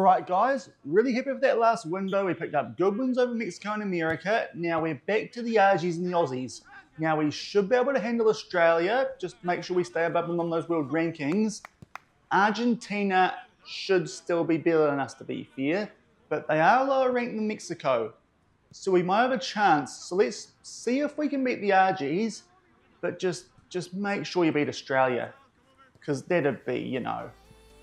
Alright guys, really happy with that last window. We picked up good wins over Mexico and America. Now we're back to the Argies and the Aussies. Now we should be able to handle Australia, just make sure we stay above them on those world rankings. Argentina should still be better than us, to be fair, but they are lower ranked than Mexico. So we might have a chance. So let's see if we can beat the Argies, but just make sure you beat Australia. Because that'd be,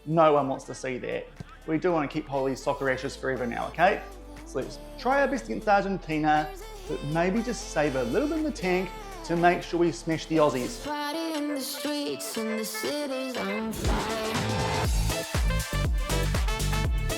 no one wants to see that. We do want to keep hold of these soccer ashes forever now, okay? So let's try our best against Argentina, but maybe just save a little bit in the tank to make sure we smash the Aussies. In the streets and the cities on fire.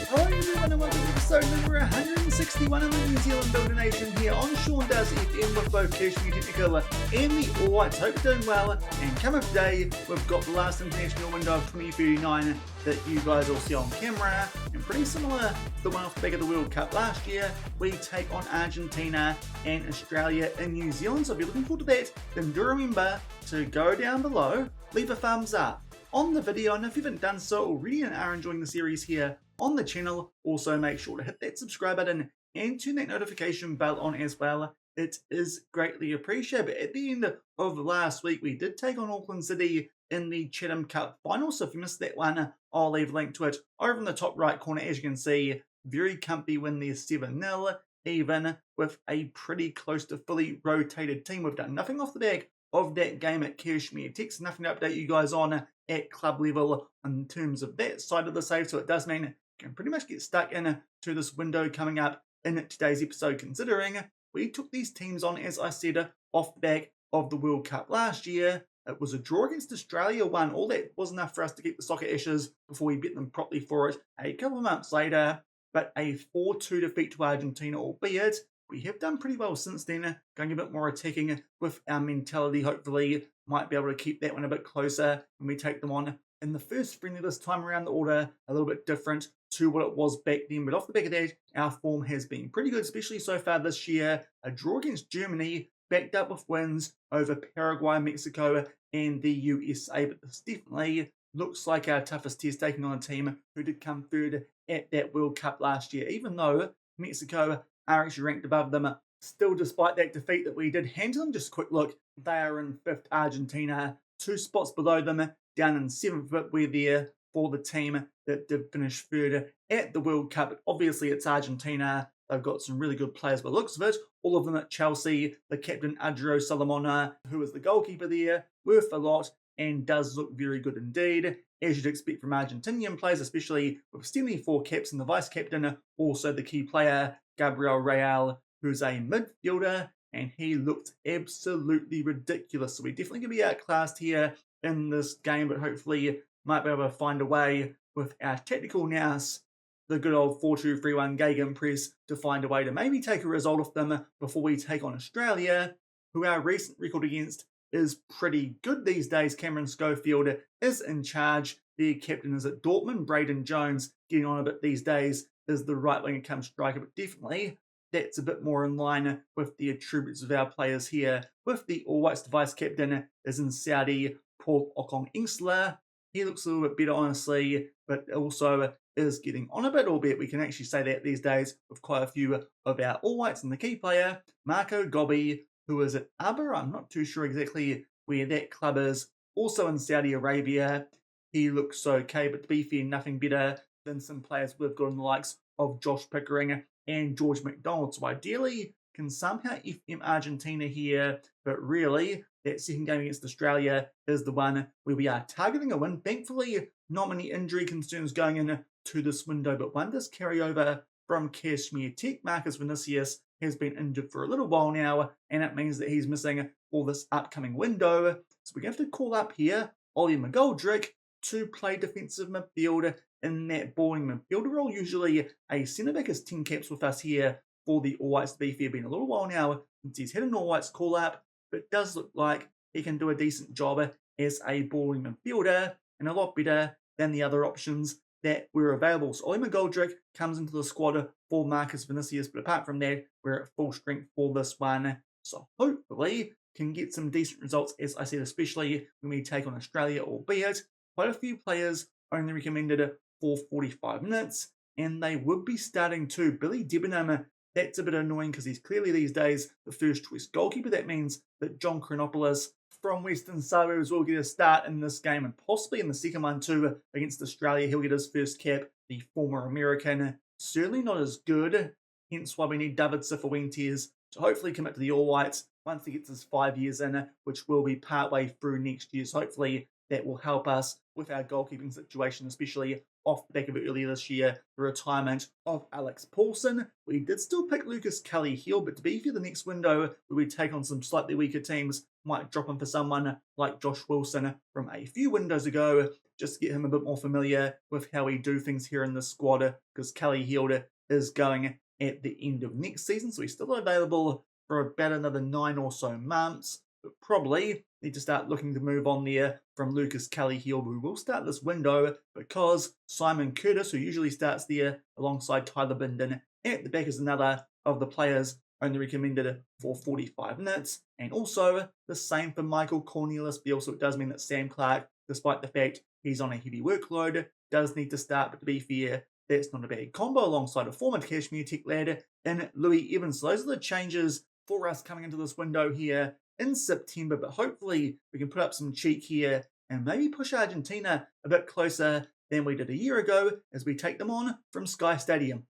Hello everyone and welcome to episode number 161 of the New Zealand Builder Nation here on Shaun Does FM with both Cashmere Technical and the All Whites. Hope you're doing well, and coming up today we've got the last international window of 2039 that you guys will see on camera, and pretty similar to the one off the back of the World Cup last year. We take on Argentina and Australia in New Zealand, so if you're looking forward to that, then do remember to go down below, leave a thumbs up on the video, and if you haven't done so already and are enjoying the series here on the channel, also make sure to hit that subscribe button and turn that notification bell on as well. It is greatly appreciated. But at the end of last week, we did take on Auckland City in the Chatham Cup final, so if you missed that one, I'll leave a link to it over in the top right corner. As you can see, very comfy win there, 7-0, even with a pretty close to fully rotated team. We've done nothing off the back of that game at Cashmere Tech, nothing to update you guys on at club level in terms of that side of the save, so it does mean you can pretty much get stuck into this window coming up in today's episode, considering we took these teams on, as I said, off the back of the World Cup last year. It was a draw against Australia, 1 all. That was enough for us to keep the soccer ashes before we bet them properly for it a couple of months later, but a 4-2 defeat to Argentina, albeit we have done pretty well since then, going a bit more attacking with our mentality. Hopefully might be able to keep that one a bit closer when we take them on in the first friendly this time around. The order a little bit different to what it was back then, but off the back of that, our form has been pretty good, especially so far this year. A draw against Germany, backed up with wins over Paraguay, Mexico, and the USA, but this definitely looks like our toughest test, taking on a team who did come third at that World Cup last year, even though Mexico are actually ranked above them. Still, despite that defeat that we did hand to them, just a quick look, they are in 5th, Argentina, 2 spots below them, down in 7th, but we're there for the team that did finish 3rd at the World Cup. But obviously, it's Argentina. They've got some really good players by the looks of it, all of them at Chelsea. The captain, Adrio Salamona, who is the goalkeeper there, worth a lot and does look very good indeed, as you'd expect from Argentinian players, especially with 74 caps, and the vice-captain, also the key player, Gabriel Real, who's a midfielder, and he looked absolutely ridiculous. So we're definitely going to be outclassed here in this game, but hopefully might be able to find a way with our tactical nous, the good old 4-2-3-1 Gegenpress, to find a way to maybe take a result off them before we take on Australia, who our recent record against is pretty good these days. Cameron Schofield is in charge. Their captain is at Dortmund. Braden Jones, getting on a bit these days, is the right winger come striker, but definitely that's a bit more in line with the attributes of our players here. With the All Whites, vice captain is in Saudi, Paul Okong Ingsler. He looks a little bit better, honestly, but also is getting on a bit, albeit we can actually say that these days with quite a few of our All Whites. And the key player, Marco Gobbi, who is at Aber. I'm not too sure exactly where that club is. Also in Saudi Arabia. He looks okay, but to be fair, nothing better than some players we've got in the likes of Josh Pickering and George McDonald. So ideally, can somehow FM Argentina here, but really, that second game against Australia is the one where we are targeting a win. Thankfully, not many injury concerns going into this window, but one does carry over from Cashmere Tech. Marcus Vinicius has been injured for a little while now, and it means that he's missing for this upcoming window. So we're going to have to call up here Ollie McGoldrick to play defensive midfield in that balling midfielder role. Usually a centre-back is 10 caps with us here for the All Whites. To be fair, been a little while now since he's had an All Whites call-up, but it does look like he can do a decent job as a balling midfielder, and a lot better than the other options that were available. So Ollie McGoldrick comes into the squad for Marcus Vinicius, but apart from that, we're at full strength for this one. So hopefully can get some decent results, as I said, especially when we take on Australia, albeit quite a few players only recommended for 45 minutes. and they would be starting to Billy Debenham. That's a bit annoying because he's clearly these days the first choice goalkeeper. That means that John Chronopoulos from Western Suburbs will get a start in this game and possibly in the second one too against Australia. He'll get his first cap, the former American. Certainly not as good, hence why we need David Cifuentes to hopefully commit to the All Whites once he gets his 5 years in, which will be partway through next year. So hopefully that will help us with our goalkeeping situation, especially off the back of it earlier this year, the retirement of Alex Paulson. We did still pick Lucas Kelly-Hill, but to be fair, the next window where we take on some slightly weaker teams might drop him for someone like Josh Wilson from a few windows ago, just to get him a bit more familiar with how we do things here in the squad, because Kelly-Hill is going at the end of next season, so he's still available for about another 9 or so months, but probably need to start looking to move on there from Lucas Kelly-Hill, who will start this window because Simon Curtis, who usually starts there alongside Tyler Bindon at the back, is another of the players only recommended for 45 minutes. And also the same for Michael Cornelius-Beale, so it does mean that Sam Clark, despite the fact he's on a heavy workload, does need to start, but to be fair, that's not a bad combo alongside a former Kashmir Tech lad in Louis Evans. So those are the changes for us coming into this window here in September, but hopefully we can put up some cheek here and maybe push Argentina a bit closer than we did a year ago as we take them on from Sky Stadium.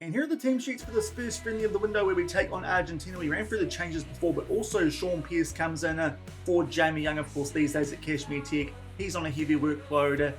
And here are the team sheets for this first friendly of the window where we take on Argentina. We ran through the changes before, but also Shaun Pearce comes in for Jamie Young, of course, these days at Kashmir Tech. He's on a heavy workload,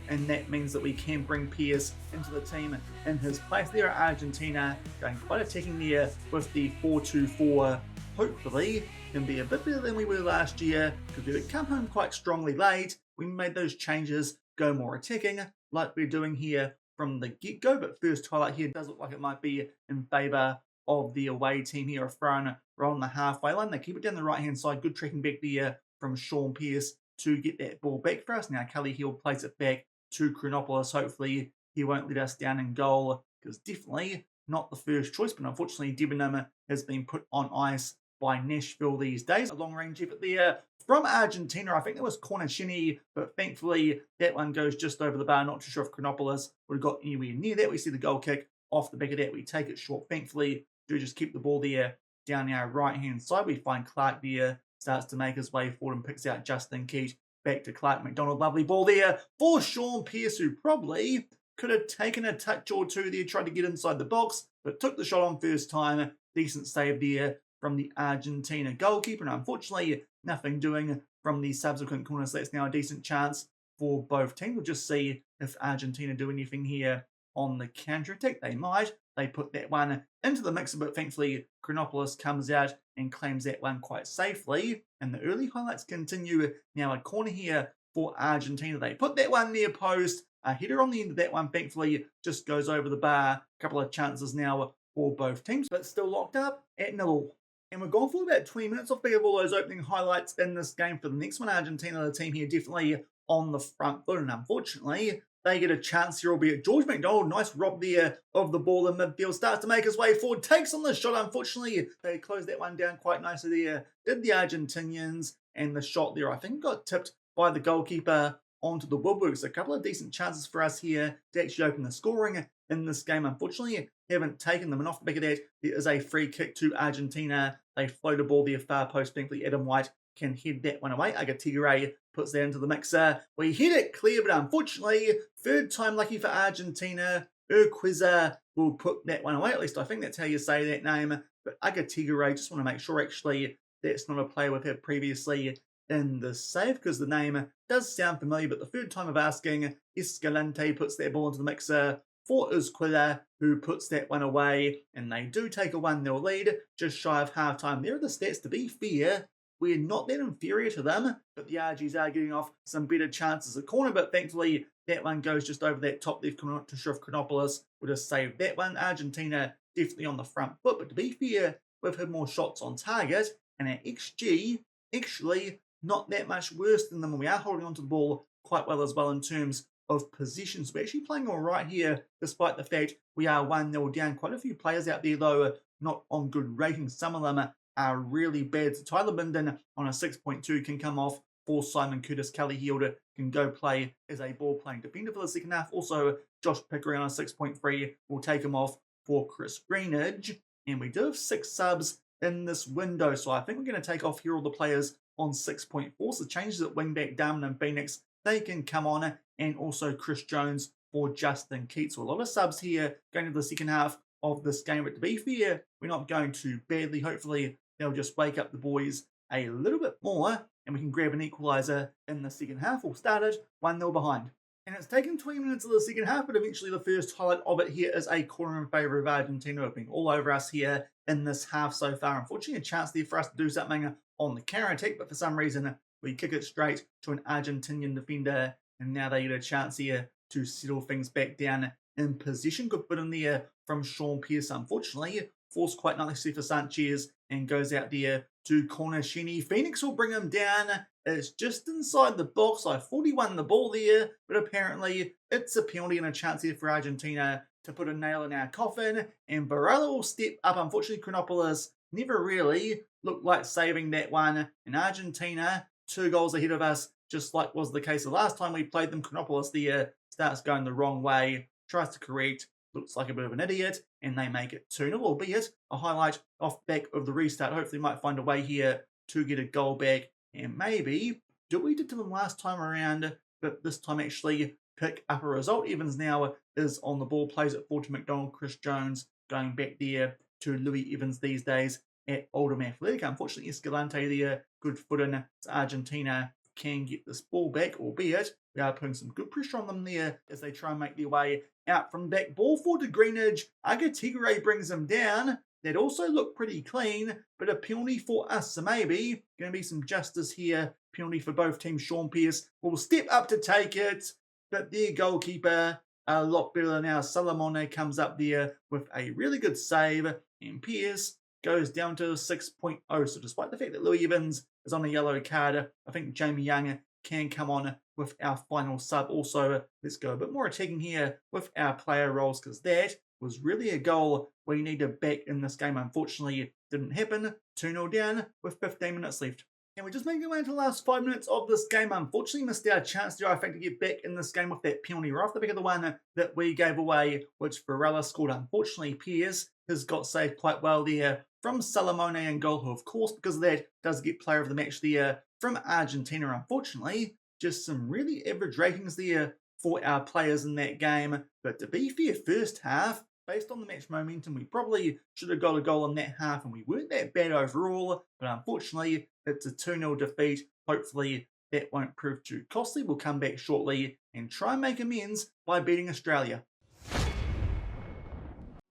and that means that we can bring Pearce into the team in his place. There are Argentina going quite attacking there with the 4-2-4. Hopefully can be a bit better than we were last year, because we would come home quite strongly late. We made those changes go more attacking like we're doing here from the get-go, but first highlight here does look like it might be in favour of the away team here, thrown right on the halfway line. They keep it down the right-hand side. Good tracking back there from Shaun Pearce to get that ball back for us. Now Kelly-Hill plays it back to Chronopoulos. Hopefully he won't let us down in goal, because definitely not the first choice, but unfortunately Debenham has been put on ice by Nashville these days. A long-range effort there from Argentina. I think that was Cornacini, but thankfully that one goes just over the bar. Not too sure if Chronopoulos would have got anywhere near that. We see the goal kick off the back of that. We take it short. Thankfully, do just keep the ball there down our right-hand side. We find Clark there, starts to make his way forward and picks out Justin Keat. Back to Clark McDonald. Lovely ball there for Shaun Pearce, who probably could have taken a touch or two there, tried to get inside the box, but took the shot on first time. Decent save there from the Argentina goalkeeper, and unfortunately nothing doing from the subsequent corner, so that's now a decent chance for both teams. We'll just see if Argentina do anything here on the counter-attack. They might. They put that one into the mixer, but thankfully Chronopoulos comes out and claims that one quite safely. And the early highlights continue. Now a corner here for Argentina. They put that one near post. A header on the end of that one, thankfully, just goes over the bar. A couple of chances now for both teams, but still locked up at 0. And we're gone for about 20 minutes off back of all those opening highlights in this game. For the next one, Argentina, the team here definitely on the front foot, and unfortunately they get a chance here, albeit George McDonald, nice rob there of the ball in midfield, starts to make his way forward, takes on the shot. Unfortunately, they closed that one down quite nicely there, did the Argentinians, and the shot there, I think, got tipped by the goalkeeper onto the woodworks. A couple of decent chances for us here to actually open the scoring in this game. Unfortunately, haven't taken them, and off the back of that, there is a free kick to Argentina. They float a ball there far post. Thankfully, Adam White can head that one away. Agatigre puts that into the mixer. We hit it clear, but unfortunately, third time lucky for Argentina. Urquiza will put that one away. At least I think that's how you say that name. But Agatigre, just want to make sure actually that's not a player we've had previously in the save, because the name does sound familiar, but the third time of asking, Escalante puts that ball into the mixer for Urquiza, who puts that one away, and they do take a 1-0 lead, just shy of half-time. There are the stats. To be fair, we're not that inferior to them, but the RGs are getting off some better chances at corner, but thankfully that one goes just over that top left corner. Not too sure if Chronopoulos would have saved that one. Argentina definitely on the front foot, but to be fair, we've had more shots on target, and our XG actually not that much worse than them, and we are holding onto the ball quite well as well in terms of positions. We're actually playing all right here, despite the fact we are 1-0 down. Quite a few players out there, though, are not on good ratings. Some of them are really bad. So Tyler Bindon on a 6.2 can come off for Simon Curtis. Kelly Hilda can go play as a ball-playing defender for the second half. Also, Josh Pickering on 6.3 will take him off for Chris Greenidge. And we do have 6 subs in this window, so I think we're going to take off here all the players on 6.4. So changes at wingback, Darman and Phoenix, they can come on, and also Chris Jones for Justin Keats. So a lot of subs here going to the second half of this game, but to be fair, we're not going too badly. Hopefully, they'll just wake up the boys a little bit more, and we can grab an equaliser in the second half. We'll start it 1-0 behind. And it's taken 20 minutes of the second half, but eventually the first highlight of it here is a corner in favour of Argentina, who have been all over us here in this half so far. Unfortunately, a chance there for us to do something on the counter-attack, but for some reason, we kick it straight to an Argentinian defender, and now they get a chance here to settle things back down in possession. Good bit in there from Shaun Pearce, unfortunately. Forced quite nicely for Sanchez, and goes out there to corner Shenny. Phoenix will bring him down. It's just inside the box. I thought he won the ball there, but apparently it's a penalty and a chance here for Argentina to put a nail in our coffin. And Barella will step up. Unfortunately, Chronopoulos never really looked like saving that one. And Argentina, 2 goals ahead of us, just like was the case the last time we played them. Chronopoulos there starts going the wrong way, tries to correct, looks like a bit of an idiot, and they make it 2-0, albeit a highlight off back of the restart. Hopefully might find a way here to get a goal back, and maybe do what we did to them last time around, but this time actually pick up a result. Evans now is on the ball, plays it forward to McDonald. Chris Jones going back there to Louis Evans these days at Oldham Athletic. Unfortunately, Escalante there, good foot in. Argentina can get this ball back, albeit we are putting some good pressure on them there as they try and make their way out from back. Ball forward to Greenidge. Agatigre brings them down. That also looked pretty clean, but a penalty for us. So maybe going to be some justice here. Penalty for both teams. Shaun Pearce will step up to take it, but their goalkeeper, a lot better now. Salamone comes up there with a really good save, and Pearce goes down to 6.0. So despite the fact that Louis Evans is on a yellow card, I think Jamie Young can come on with our final sub. Also, let's go a bit more attacking here with our player roles, because that was really a goal we needed back in this game. Unfortunately, it didn't happen. 2-0 down with 15 minutes left. And we're just making our way into the last 5 minutes of this game. Unfortunately, missed our chance there, I think, to get back in this game with that penalty right off the back of the one that we gave away, which Varela scored. Unfortunately, Pearce has got saved quite well there from Salamone and goal, who, of course, because of that, does get player of the match there from Argentina. Unfortunately, just some really average ratings there for our players in that game. But to be fair, first half, based on the match momentum, we probably should have got a goal in that half, and we weren't that bad overall. But unfortunately, it's a 2-0 defeat. Hopefully, that won't prove too costly. We'll come back shortly and try and make amends by beating Australia.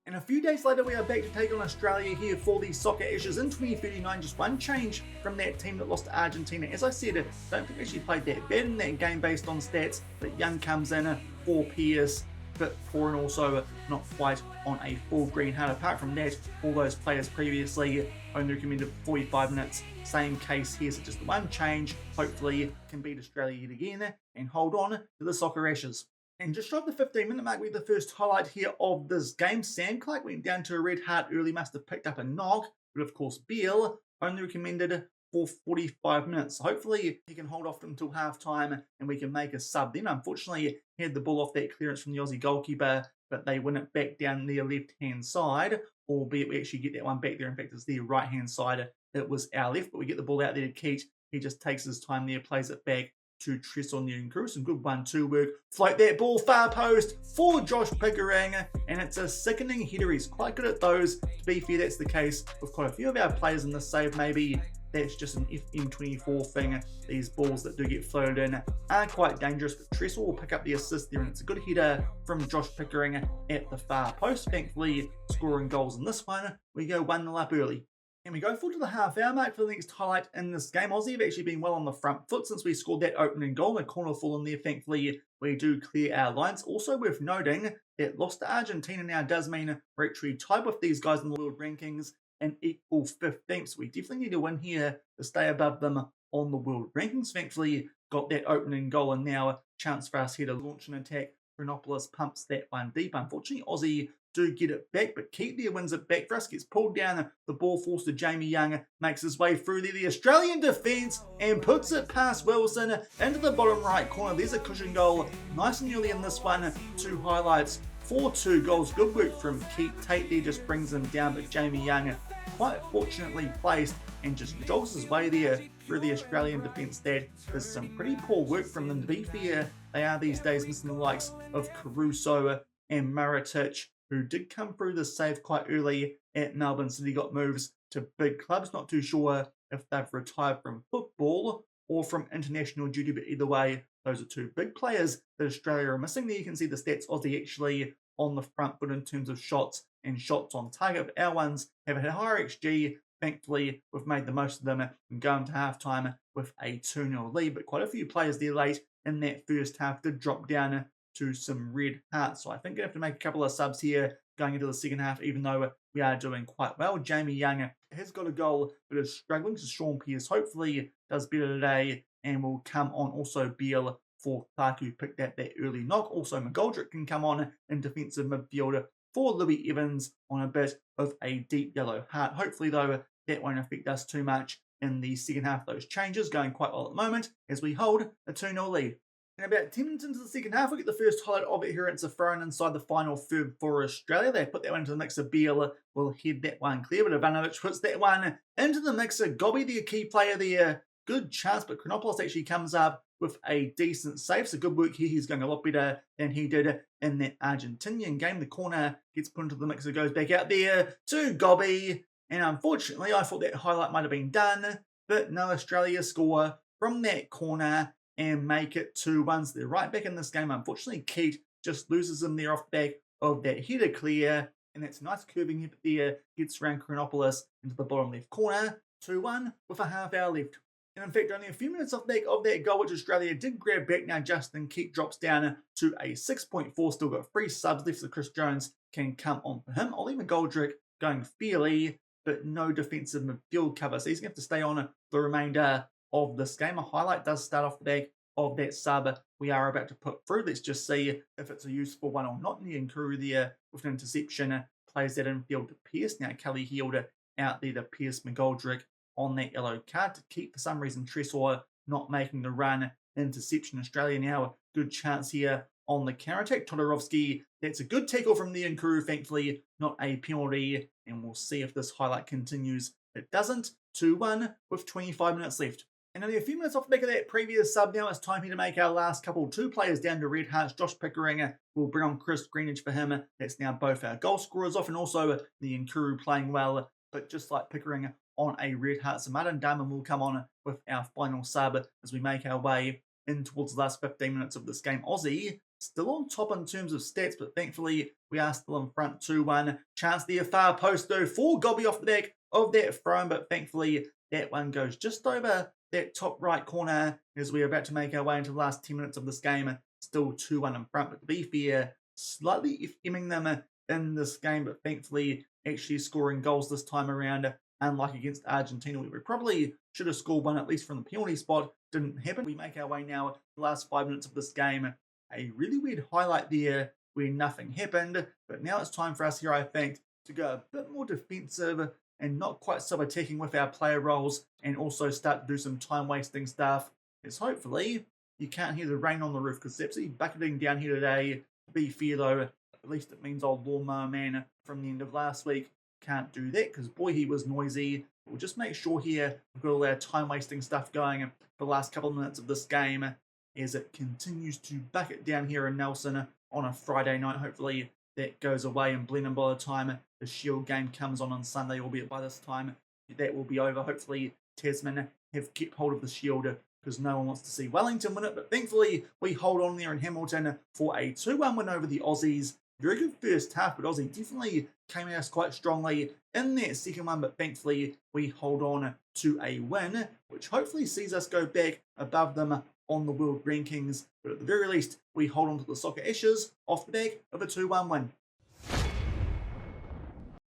And a few days later, we are back to take on Australia here for the Soccer Ashes in 2039. Just one change from that team that lost to Argentina. As I said, I don't think we actually played that bad in that game based on stats. But Young comes in for Pearce, bit poor, and also not quite on a full green heart. Apart from that, all those players previously only recommended 45 minutes. Same case here, so just the one change. Hopefully can beat Australia yet again and hold on to the Soccer Ashes. And just short of the 15-minute mark, we had the first highlight here of this game. Sam Clark went down to a red heart early, must have picked up a knock, but of course Beale only recommended for 45 minutes. Hopefully he can hold off until half-time and we can make a sub then. Unfortunately, he had the ball off that clearance from the Aussie goalkeeper, but they win it back down their left-hand side, albeit we actually get that one back there. In fact, it's their right-hand side. It was our left, but we get the ball out there to Keat. He just takes his time there, plays it back to Tressel Newton. Some good 1-2 work. Float that ball far post for Josh Pickering, and it's a sickening header. He's quite good at those. To be fair, that's the case with quite a few of our players in this save. Maybe that's just an FM24 thing. These balls that do get floated in are quite dangerous, but Tressel will pick up the assist there, and it's a good header from Josh Pickering at the far post. Thankfully, scoring goals in this one. We go 1-0 up early. And we go forward to the half-hour mark for the next highlight in this game. Aussie have actually been well on the front foot since we scored that opening goal. A corner full in there. Thankfully, we do clear our lines. Also worth noting that loss to Argentina now does mean we're actually tied with these guys in the world rankings and equal 15th. So we definitely need to win here to stay above them on the world rankings. Thankfully, got that opening goal, and now a chance for us here to launch an attack. Chronopoulos pumps that one deep. Unfortunately, Aussie do get it back, but Keith there wins it back for us, gets pulled down, the ball falls to Jamie Young, makes his way through there, the Australian defence, and puts it past Wilson into the bottom right corner. There's a cushion goal, nice and early in this one, 2 highlights, 4-2 goals, good work from Keith. Tate there just brings him down, but Jamie Young quite fortunately placed and just jogs his way there through the Australian defence. That is some pretty poor work from them. To be fair, they are these days missing the likes of Caruso and Maratich, who did come through the save quite early at Melbourne City, got moves to big clubs. Not too sure if they've retired from football or from international duty, but either way, those are 2 big players that Australia are missing. There you can see the stats. Aussie actually on the front foot in terms of shots and shots on target. But our ones have had a higher XG. Thankfully, we've made the most of them and going to halftime with a 2-0 lead. But quite a few players there late in that first half did drop down to some red hearts. So I think I have to make a couple of subs here going into the second half, even though we are doing quite well. Jamie Young has got a goal, but is struggling. So Shaun hopefully does better today and will come on. Also Beale for Clark, who picked out that early knock. Also McGoldrick can come on in defensive midfielder for Louis Evans on a bit of a deep yellow heart. Hopefully, though, that won't affect us too much in the second half. Those changes going quite well at the moment as we hold a 2-0 lead. And about 10 minutes into the second half, we get the first highlight of it here. It's a throw-in inside the final third for Australia. They put that one into the mixer. Beale will head that one clear, but Ivanovic puts that one into the mixer. Gobby, the key player there, good chance, but Chronopoulos actually comes up with a decent save. So good work here. He's going a lot better than he did in that Argentinian game. The corner gets put into the mixer, goes back out there to Gobby. And unfortunately, I thought that highlight might have been done, but no, Australia score from that corner and make it 2-1. So they're right back in this game. Unfortunately, Keith just loses them there off the back of that header clear. And that's a nice curving hit there. Gets around Chronopoulos into the bottom left corner. 2-1 with a half hour left. And in fact, only a few minutes off back of that goal, which Australia did grab back. Now Justin Keith drops down to a 6.4. Still got 3 subs left, so Chris Jones can come on for him. Ollie McGoldrick going fairly, but no defensive midfield cover. So he's going to have to stay on the remainder of this game. A highlight does start off the back of that sub we are about to put through. Let's just see if it's a useful one or not. Nian Kuru there with an interception plays that infield to Pearce. Now Kelly healed it out there to Pearce McGoldrick on that yellow card to keep, for some reason, Tresor not making the run. Interception. Australia now a good chance here on the counter-attack. Todorovsky, that's a good tackle from the Nkuru, thankfully not a penalty, and we'll see if this highlight continues. It doesn't. 2-1 with 25 minutes left. And only a few minutes off the back of that previous sub, now it's time here to make our last couple. 2 players down to red hearts. Josh Pickering will bring on Chris Greenidge for him. That's now both our goal scorers off, and also the Nkuru playing well, but just like Pickering on a red heart. So Martin Diamond will come on with our final sub as we make our way in towards the last 15 minutes of this game. Aussie still on top in terms of stats, but thankfully we are still in front 2-1. Chance there, far post though for Gobby off the back of that throw, but thankfully that one goes just over that top right corner as we're about to make our way into the last 10 minutes of this game. Still 2-1 in front, but to be fair, slightly FMing them in this game, but thankfully actually scoring goals this time around. Unlike against Argentina, we probably should have scored one at least from the penalty spot. Didn't happen. We make our way now to the last 5 minutes of this game. A really weird highlight there where nothing happened. But now it's time for us here, I think, to go a bit more defensive and not quite so attacking with our player roles, and also start to do some time-wasting stuff. As hopefully you can't hear the rain on the roof because it's absolutely bucketing down here today. To be fair though, at least it means old Lawnmower Man from the end of last week can't do that because boy, he was noisy. We'll just make sure here we've got all our time-wasting stuff going for the last couple of minutes of this game as it continues to bucket down here in Nelson on a Friday night. Hopefully that goes away in Blenheim by the time the Shield game comes on Sunday, albeit by this time that will be over. Hopefully Tasman have kept hold of the Shield because no one wants to see Wellington win it, but thankfully we hold on there in Hamilton for a 2-1 win over the Aussies. Very good first half, but Aussie definitely came at us quite strongly in that second one, but thankfully we hold on to a win, which hopefully sees us go back above them on the world rankings, but at the very least we hold on to the soccer ashes off the back of a 2-1 win.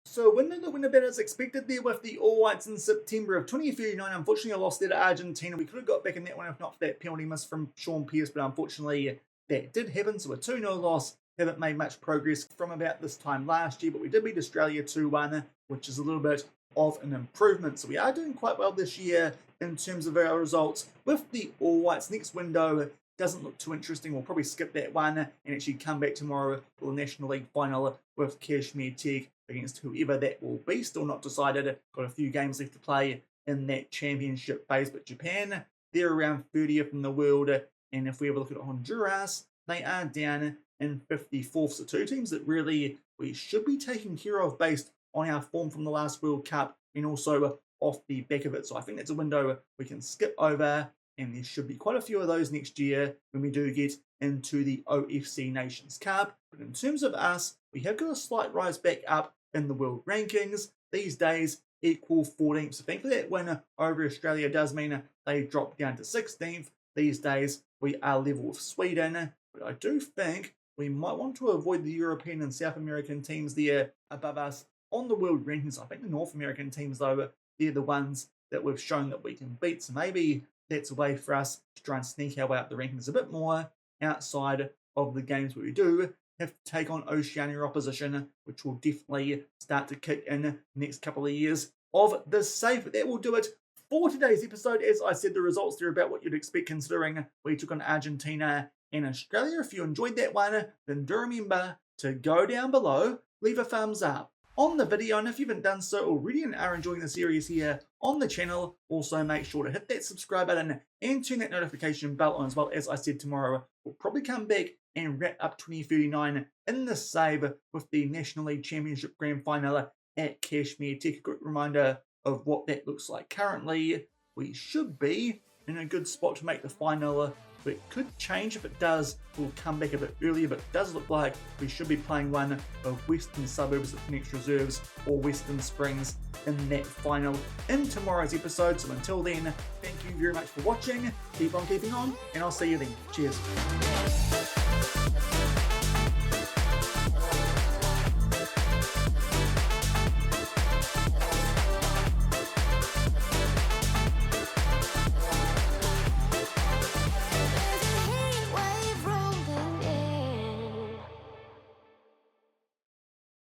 So winning the win about as expected there with the All Whites in September of 2039. Unfortunately, I lost there to Argentina. We could have got back in that one if not for that penalty miss from Shaun, but unfortunately that did happen, so a 2-0 loss haven't made much progress from about this time last year, but we did beat Australia 2-1, which is a little bit of an improvement. So we are doing quite well this year in terms of our results with the All Whites. Next window doesn't look too interesting. We'll probably skip that one and actually come back tomorrow for the National League final with Kashmir Tech against whoever that will be. Still not decided. Got a few games left to play in that championship phase. But Japan, they're around 30th in the world. And if we have a look at Honduras, they are down in 54th. So two teams that really we should be taking care of based on our form from the last World Cup and also off the back of it. So I think that's a window we can skip over, and there should be quite a few of those next year when we do get into the OFC Nations Cup. But in terms of us, we have got a slight rise back up in the world rankings. These days, equal 14th. So thankfully that win over Australia does mean they drop down to 16th. These days, we are level with Sweden. But I do think we might want to avoid the European and South American teams there above us on the world rankings. I think the North American teams, though, they're the ones that we've shown that we can beat. So maybe that's a way for us to try and sneak our way up the rankings a bit more outside of the games where we do have to take on Oceania opposition, which will definitely start to kick in the next couple of years of the safe. But that will do it for today's episode. As I said, the results are about what you'd expect considering we took on Argentina and Australia. If you enjoyed that one, then do remember to go down below, leave a thumbs up on the video, and if you haven't done so already and are enjoying the series here on the channel, also make sure to hit that subscribe button and turn that notification bell on as well. As I said, tomorrow we'll probably come back and wrap up 2039 in the save with the National League Championship Grand Final at Kashmir Tech. A quick reminder of what that looks like currently. We should be in a good spot to make the final, but it could change. If it does, we'll come back a bit earlier, but it does look like we should be playing one of Western Suburbs at Phoenix Reserves or Western Springs in that final in tomorrow's episode. So until then, thank you very much for watching, keep on keeping on, and I'll see you then. Cheers.